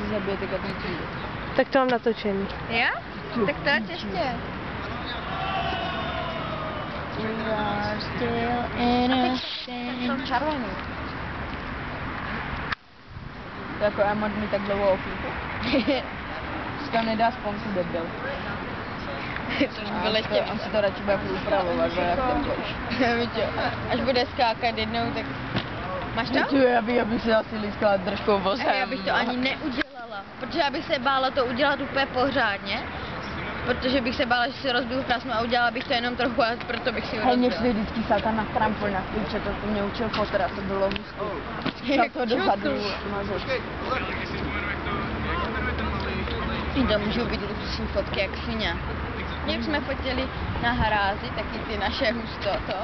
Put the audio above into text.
zabije ty katničky. Tak to mám natočený. Já? Tak to je ještě. Jsem červený. Jako Emma mi tak dlouho ofíku. Říkám, nedá sponku debil. On si to radši bude upravovat, jak ten pojď. Až bude skákat jednou, tak... Máš to? Já bych si asi lískala držkou vozem. Já bych to ani neudělala, protože já bych se bála to udělat úplně pořádně. Protože bych se bála, že si rozbiju krásnu a udělala bych to jenom trochu a proto bych si ji Hej, mě rozbila. šli vždycky sáka na trampolínách, kluče, to mě učil fotra, to bylo hustý. Tak to dozadu mazot. To můžou být luxusní fotky jak svině. Jak jsme fotili na harázi, taky ty naše hustoto.